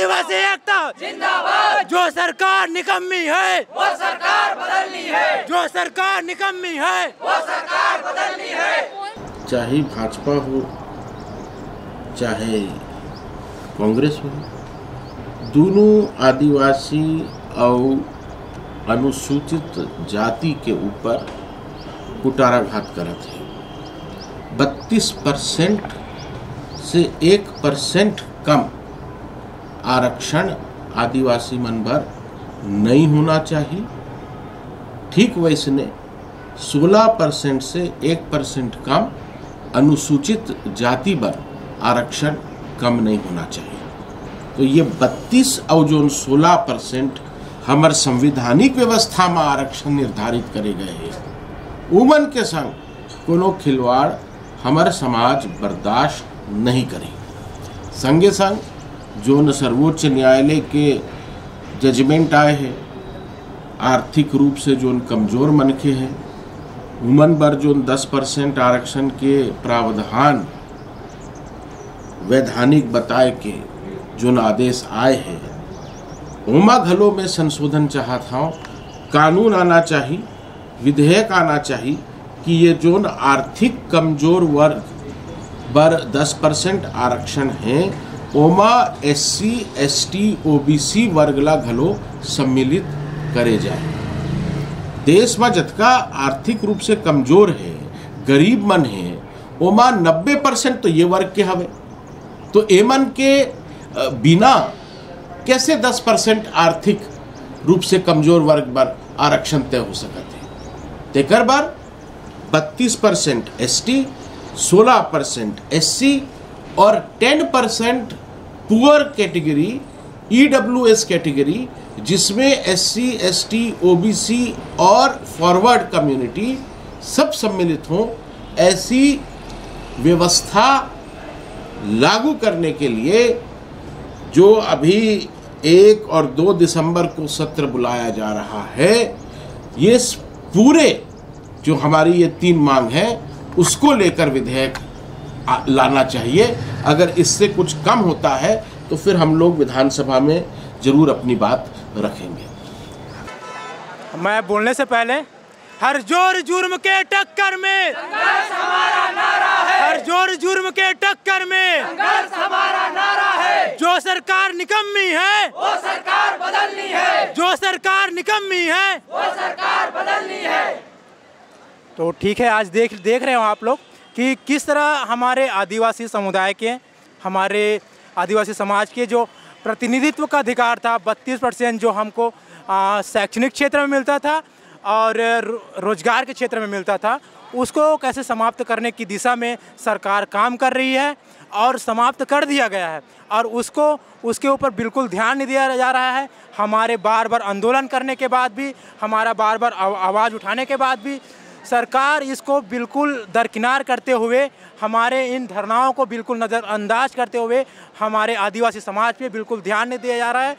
आदिवासी एकता जिंदाबाद। जो सरकार निकम्मी है वो सरकार बदलनी है, जो सरकार निकम्मी है वो सरकार बदलनी है। चाहे भाजपा हो चाहे कांग्रेस हो, दोनों आदिवासी और अनुसूचित जाति के ऊपर कुटाराघात करत है। 32% से 1% कम आरक्षण आदिवासी मन भर नहीं होना चाहिए। ठीक वैसने 16% से 1% कम अनुसूचित जाति पर आरक्षण कम नहीं होना चाहिए। तो ये 32 और जो 16% हमार संवैधानिक व्यवस्था में आरक्षण निर्धारित करे गए हैं, उमन के संग कोनो खिलवाड़ हमार समाज बर्दाश्त नहीं करे। संगे संग जो सर्वोच्च न्यायालय के जजमेंट आए हैं, आर्थिक रूप से जो कमजोर मनखे हैं उमन बर जो 10% आरक्षण के प्रावधान वैधानिक बताए के जो आदेश आए हैं, ओमा घलो में संशोधन चाहत हूँ। कानून आना चाहिए, विधेयक आना चाहिए कि ये जो आर्थिक कमजोर वर्ग पर 10% आरक्षण है, ओमा SC, ST, OBC वर्गला घलो सम्मिलित करे जाए। देश में जतका आर्थिक रूप से कमजोर है, गरीब मन है, ओमा 90% तो ये वर्ग के हवे। तो एमन के बिना कैसे 10% आर्थिक रूप से कमजोर वर्ग पर आरक्षण तय हो सकते हैं। तेकर बार 32% ST, 16% SC और 10% पुअर कैटेगरी EWS कैटेगरी, जिसमें SC, ST, OBC और फॉरवर्ड कम्युनिटी सब सम्मिलित हों, ऐसी व्यवस्था लागू करने के लिए जो अभी 1 और 2 दिसंबर को सत्र बुलाया जा रहा है, ये पूरे जो हमारी ये 3 मांग है उसको लेकर विधेयक लाना चाहिए। अगर इससे कुछ कम होता है तो फिर हम लोग विधानसभा में जरूर अपनी बात रखेंगे। मैं बोलने से पहले हर जोर जुर्म के टक्कर में संघर्ष हमारा नारा है, हर जोर जुर्म के टक्कर में संघर्ष हमारा नारा है। जो सरकार निकम्मी है वो सरकार बदलनी है, जो सरकार निकम्मी है वो सरकार बदलनी है। तो ठीक है, आज देख रहे हो आप लोग कि किस तरह हमारे आदिवासी समुदाय के, हमारे आदिवासी समाज के जो प्रतिनिधित्व का अधिकार था, 32% जो हमको शैक्षणिक क्षेत्र में मिलता था और रोजगार के क्षेत्र में मिलता था, उसको कैसे समाप्त करने की दिशा में सरकार काम कर रही है और समाप्त कर दिया गया है। और उसके ऊपर बिल्कुल ध्यान नहीं दिया जा रहा है। हमारे बार बार आंदोलन करने के बाद भी, हमारा बार बार आवाज़ उठाने के बाद भी सरकार इसको बिल्कुल दरकिनार करते हुए, हमारे इन धरनाओं को बिल्कुल नज़रअंदाज करते हुए हमारे आदिवासी समाज पे बिल्कुल ध्यान नहीं दिया जा रहा है।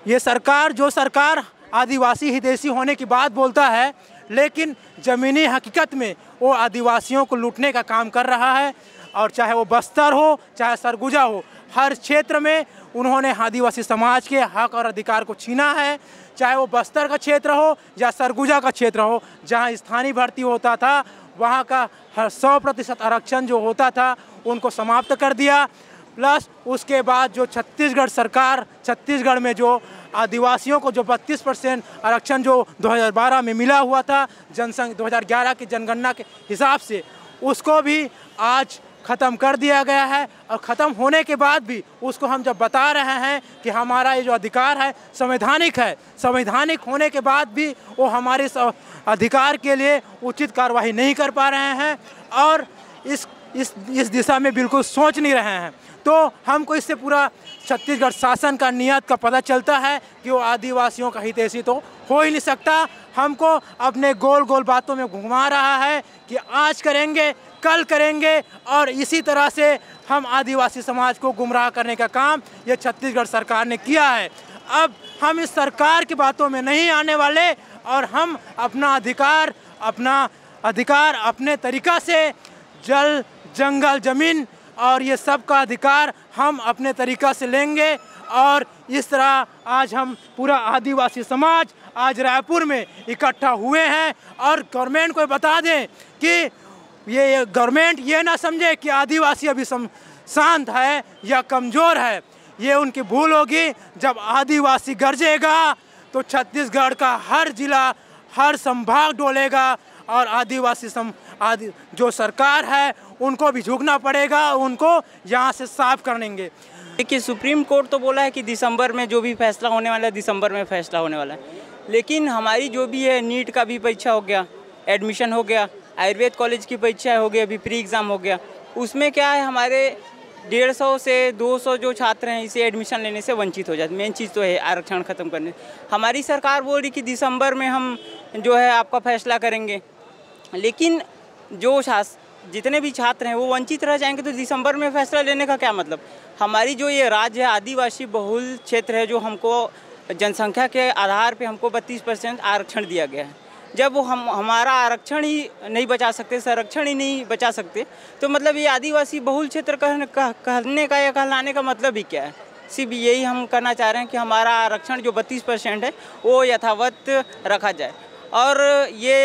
ये सरकार आदिवासी हितैषी होने की बात बोलता है, लेकिन ज़मीनी हकीकत में वो आदिवासियों को लूटने का काम कर रहा है। और चाहे वो बस्तर हो चाहे सरगुजा हो, हर क्षेत्र में उन्होंने आदिवासी समाज के हक और अधिकार को छीना है। चाहे वो बस्तर का क्षेत्र हो या सरगुजा का क्षेत्र हो, जहाँ स्थानीय भर्ती होता था, वहाँ का 100% आरक्षण जो होता था उनको समाप्त कर दिया। प्लस उसके बाद जो छत्तीसगढ़ में जो आदिवासियों को जो 32% आरक्षण जो 2012 में मिला हुआ था, 2011 की जनगणना के हिसाब से, उसको भी आज ख़त्म कर दिया गया है। और ख़त्म होने के बाद भी उसको हम जब बता रहे हैं कि हमारा ये जो अधिकार है संवैधानिक है, संवैधानिक होने के बाद भी वो हमारे अधिकार के लिए उचित कार्रवाई नहीं कर पा रहे हैं और इस दिशा में बिल्कुल सोच नहीं रहे हैं। तो हमको इससे पूरा छत्तीसगढ़ शासन का नियत का पता चलता है कि वो आदिवासियों का हितैषी तो हो ही नहीं सकता। हमको अपने गोल गोल बातों में घुमा रहा है कि आज करेंगे, कल करेंगे, और इसी तरह से हम आदिवासी समाज को गुमराह करने का काम ये छत्तीसगढ़ सरकार ने किया है। अब हम इस सरकार की बातों में नहीं आने वाले और हम अपना अधिकार अपने तरीक़ा से, जल, जंगल, ज़मीन और ये सब का अधिकार हम अपने तरीक़ा से लेंगे और इस तरह आज हम पूरा आदिवासी समाज आज रायपुर में इकट्ठा हुए हैं और गवर्नमेंट को बता दें कि ये गवर्नमेंट ये ना समझे कि आदिवासी अभी शांत है या कमज़ोर है। ये उनकी भूल होगी। जब आदिवासी गरजेगा तो छत्तीसगढ़ का हर जिला हर संभाग डोलेगा और आदिवासी जो सरकार है उनको भी झुकना पड़ेगा, उनको यहाँ से साफ करेंगे। देखिए, सुप्रीम कोर्ट तो बोला है कि दिसंबर में जो भी फैसला होने वाला है दिसंबर में फैसला होने वाला है, लेकिन हमारी जो भी है नीट का भी परीक्षा हो गया, एडमिशन हो गया, आयुर्वेद कॉलेज की परीक्षा हो गई, अभी प्री एग्ज़ाम हो गया। उसमें क्या है, हमारे 150 से 200 जो छात्र हैं इसे एडमिशन लेने से वंचित हो जाते। मेन चीज़ तो है आरक्षण ख़त्म करने। हमारी सरकार बोल रही कि दिसंबर में हम जो है आपका फैसला करेंगे, लेकिन जो जितने भी छात्र हैं वो वंचित रह जाएंगे, तो दिसंबर में फैसला लेने का क्या मतलब। हमारी जो ये राज्य है आदिवासी बहुल क्षेत्र है, जो हमको जनसंख्या के आधार पे हमको 32% आरक्षण दिया गया है। जब वो हमारा आरक्षण ही नहीं बचा सकते, संरक्षण ही नहीं बचा सकते, तो मतलब ये आदिवासी बहुल क्षेत्र कहने का या कहलाने का मतलब ही क्या है। सिर्फ यही हम करना चाह रहे हैं कि हमारा आरक्षण जो 32% है वो यथावत रखा जाए। और ये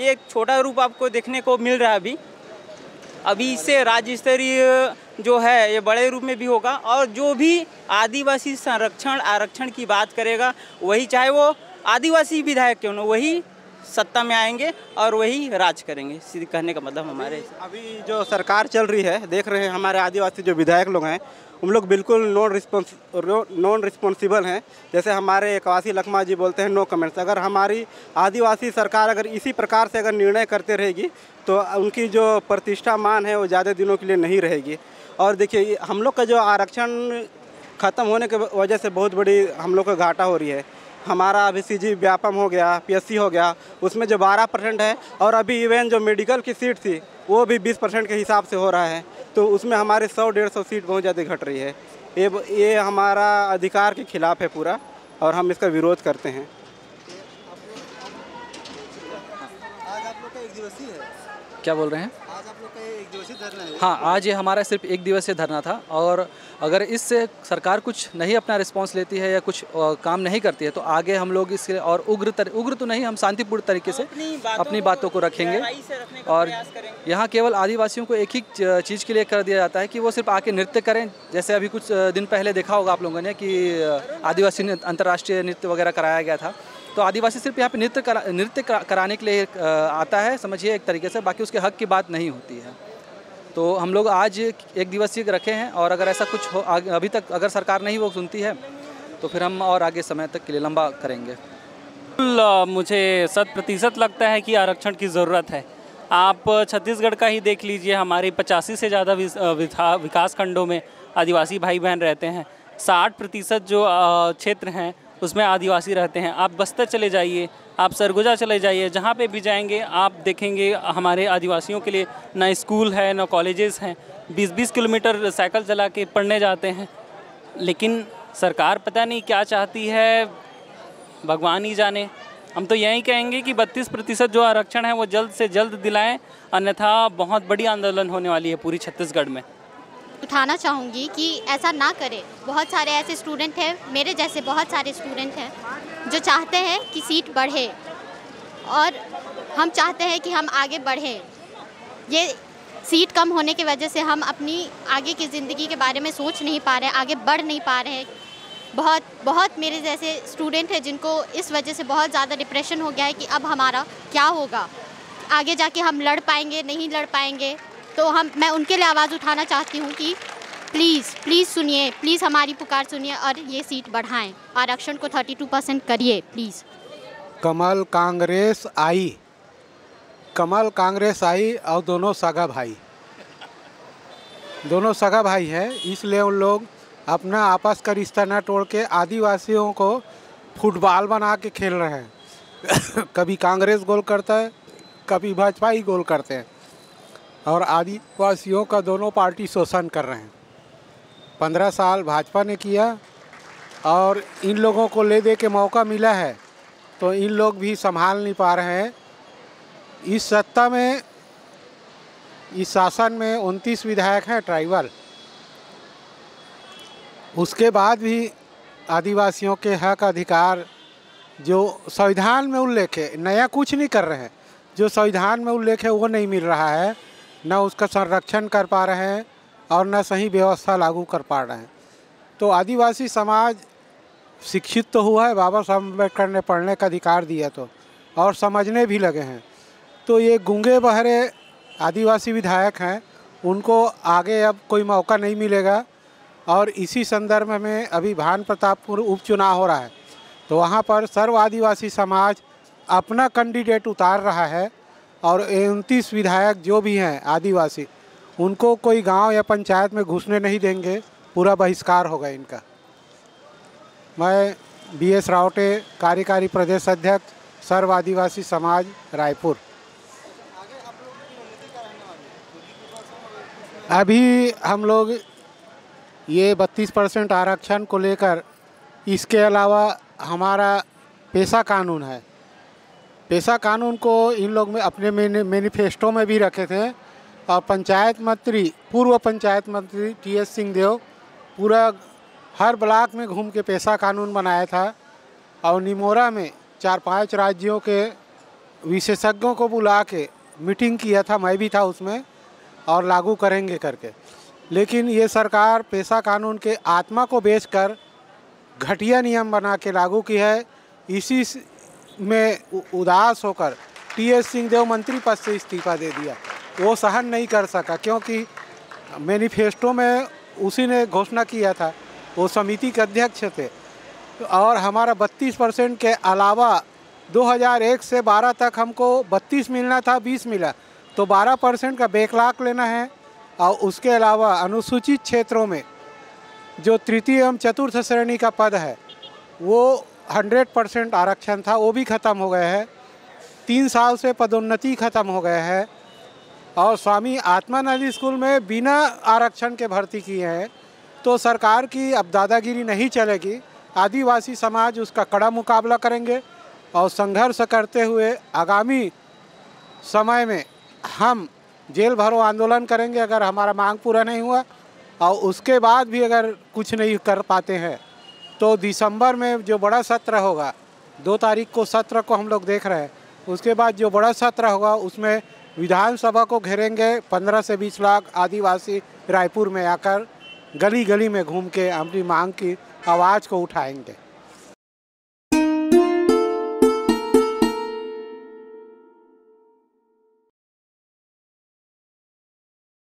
एक छोटा रूप आपको देखने को मिल रहा है अभी इससे राज्य स्तरीय जो है ये बड़े रूप में भी होगा। और जो भी आदिवासी संरक्षण आरक्षण की बात करेगा, वही चाहे वो आदिवासी विधायक क्यों न, वही सत्ता में आएंगे और वही राज करेंगे। सीधे कहने का मतलब हमारे अभी जो सरकार चल रही है, देख रहे हैं हमारे आदिवासी जो विधायक लोग हैं उन लोग बिल्कुल नॉन रिस्पॉन्सिबल हैं। जैसे हमारे कवासी लखमा जी बोलते हैं नो कमेंट्स। अगर हमारी आदिवासी सरकार अगर इसी प्रकार से अगर निर्णय करते रहेगी तो उनकी जो प्रतिष्ठा मान है वो ज़्यादा दिनों के लिए नहीं रहेगी। और देखिए, हम लोग का जो आरक्षण ख़त्म होने की वजह से बहुत बड़ी हम लोग को घाटा हो रही है। हमारा अभी सीजी व्यापम हो गया, पीएससी हो गया, उसमें जो 12% है, और अभी इवन जो मेडिकल की सीट थी वो भी 20% के हिसाब से हो रहा है, तो उसमें हमारे 100-150 सीट बहुत ज़्यादा घट रही है। ये हमारा अधिकार के खिलाफ है पूरा, और हम इसका विरोध करते हैं। आज आप लोग का एक दिवसीय है, क्या बोल रहे हैं? आज आप लोग का एक दिवसीय धरना है। हाँ, आज ये हमारा सिर्फ एक दिवसीय धरना था, और अगर इससे सरकार कुछ नहीं अपना रिस्पांस लेती है या कुछ काम नहीं करती है तो आगे हम लोग इसके और उग्र तो नहीं, हम शांतिपूर्ण तरीके से अपनी बातों को रखेंगे। और यहाँ केवल आदिवासियों को एक ही चीज़ के लिए कर दिया जाता है कि वो सिर्फ आके नृत्य करें। जैसे अभी कुछ दिन पहले देखा होगा आप लोगों ने कि आदिवासी अंतर्राष्ट्रीय नृत्य वगैरह कराया गया था, तो आदिवासी सिर्फ यहाँ पे नृत्य कराने के लिए आता है, समझिए एक तरीके से, बाकी उसके हक की बात नहीं होती है। तो हम लोग आज एक दिवसीय रखे हैं, और अगर ऐसा कुछ हो अभी तक अगर सरकार नहीं वो सुनती है तो फिर हम और आगे समय तक के लिए लंबा करेंगे। मुझे 100% लगता है कि आरक्षण की ज़रूरत है। आप छत्तीसगढ़ का ही देख लीजिए, हमारे 85 से ज़्यादा विकास खंडों में आदिवासी भाई बहन रहते हैं। 60% जो क्षेत्र हैं उसमें आदिवासी रहते हैं। आप बस्तर चले जाइए, आप सरगुजा चले जाइए, जहाँ पे भी जाएंगे आप देखेंगे हमारे आदिवासियों के लिए ना स्कूल है ना कॉलेजेस हैं। 20-20 किलोमीटर साइकिल चला के पढ़ने जाते हैं। लेकिन सरकार पता नहीं क्या चाहती है, भगवान ही जाने। हम तो यही कहेंगे कि 32% जो आरक्षण है वो जल्द से जल्द दिलाएं, अन्यथा बहुत बड़ी आंदोलन होने वाली है पूरी छत्तीसगढ़ में। उठाना चाहूँगी कि ऐसा ना करें। बहुत सारे ऐसे स्टूडेंट हैं, मेरे जैसे बहुत सारे स्टूडेंट हैं जो चाहते हैं कि सीट बढ़े, और हम चाहते हैं कि हम आगे बढ़ें। ये सीट कम होने की वजह से हम अपनी आगे की ज़िंदगी के बारे में सोच नहीं पा रहे हैं, आगे बढ़ नहीं पा रहे हैं। बहुत मेरे जैसे स्टूडेंट हैं जिनको इस वजह से बहुत ज़्यादा डिप्रेशन हो गया है कि अब हमारा क्या होगा, आगे जाके हम लड़ पाएंगे नहीं लड़ पाएंगे। तो मैं उनके लिए आवाज़ उठाना चाहती हूँ कि प्लीज़ सुनिए, प्लीज़ हमारी पुकार सुनिए और ये सीट बढ़ाएं, आरक्षण को 32% करिए प्लीज़। कमल कांग्रेस आई और दोनों सगा भाई है, इसलिए उन लोग अपना आपस का रिश्ता न तोड़ के आदिवासियों को फुटबॉल बना के खेल रहे हैं। कभी कांग्रेस गोल करता है, कभी भाजपा ही गोल करते हैं, और आदिवासियों का दोनों पार्टी शोषण कर रहे हैं। 15 साल भाजपा ने किया, और इन लोगों को ले दे के मौका मिला है तो इन लोग भी संभाल नहीं पा रहे हैं। इस सत्ता में, इस शासन में 29 विधायक हैं ट्राइबल, उसके बाद भी आदिवासियों के हक अधिकार जो संविधान में उल्लेख है, नया कुछ नहीं कर रहे हैं, जो संविधान में उल्लेख है वो नहीं मिल रहा है, न उसका संरक्षण कर पा रहे हैं और न सही व्यवस्था लागू कर पा रहे हैं। तो आदिवासी समाज शिक्षित तो हुआ है, बाबा साहब अम्बेडकर ने पढ़ने का अधिकार दिया तो, और समझने भी लगे हैं। तो ये गूंगे बहरे आदिवासी विधायक हैं, उनको आगे अब कोई मौका नहीं मिलेगा। और इसी संदर्भ में अभी भान प्रतापपुर उपचुनाव हो रहा है, तो वहाँ पर सर्व आदिवासी समाज अपना कैंडिडेट उतार रहा है और 29 विधायक जो भी हैं आदिवासी, उनको कोई गांव या पंचायत में घुसने नहीं देंगे, पूरा बहिष्कार होगा इनका। मैं BS रावटे, कार्यकारी प्रदेश अध्यक्ष, सर्व आदिवासी समाज, रायपुर। अभी हम लोग ये 32% आरक्षण को लेकर, इसके अलावा हमारा पेशा कानून है, पेशा कानून को इन लोग में अपने मैनिफेस्टो में भी रखे थे। और पंचायत मंत्री, पूर्व पंचायत मंत्री TS सिंहदेव पूरा हर ब्लॉक में घूम के पेशा कानून बनाया था और निमोरा में 4-5 राज्यों के विशेषज्ञों को बुला के मीटिंग किया था, मैं भी था उसमें, और लागू करेंगे करके। लेकिन ये सरकार पेशा कानून के आत्मा को बेचकर घटिया नियम बना के लागू की है। इसी में उदास होकर TS सिंहदेव मंत्री पद से इस्तीफा दे दिया। वो सहन नहीं कर सका, क्योंकि मैनिफेस्टो में उसी ने घोषणा किया था, वो समिति के अध्यक्ष थे। और हमारा 32% के अलावा 2001 से 12 तक हमको 32 मिलना था, 20 मिला, तो 12% का बैकलॉग लेना है। और उसके अलावा अनुसूचित क्षेत्रों में जो तृतीय एवं चतुर्थ श्रेणी का पद है, वो 100% आरक्षण था, वो भी ख़त्म हो गया है। 3 साल से पदोन्नति ख़त्म हो गया है। और स्वामी आत्मानंद स्कूल में बिना आरक्षण के भर्ती किए हैं। तो सरकार की अब दादागिरी नहीं चलेगी, आदिवासी समाज उसका कड़ा मुकाबला करेंगे और संघर्ष करते हुए आगामी समय में हम जेल भरो आंदोलन करेंगे अगर हमारा मांग पूरा नहीं हुआ। और उसके बाद भी अगर कुछ नहीं कर पाते हैं तो दिसंबर में जो बड़ा सत्र होगा, 2 तारीख को सत्र को हम लोग देख रहे हैं, उसके बाद जो बड़ा सत्र होगा उसमें विधानसभा को घेरेंगे। 15 से 20 लाख आदिवासी रायपुर में आकर गली गली में घूम के अपनी मांग की आवाज़ को उठाएंगे।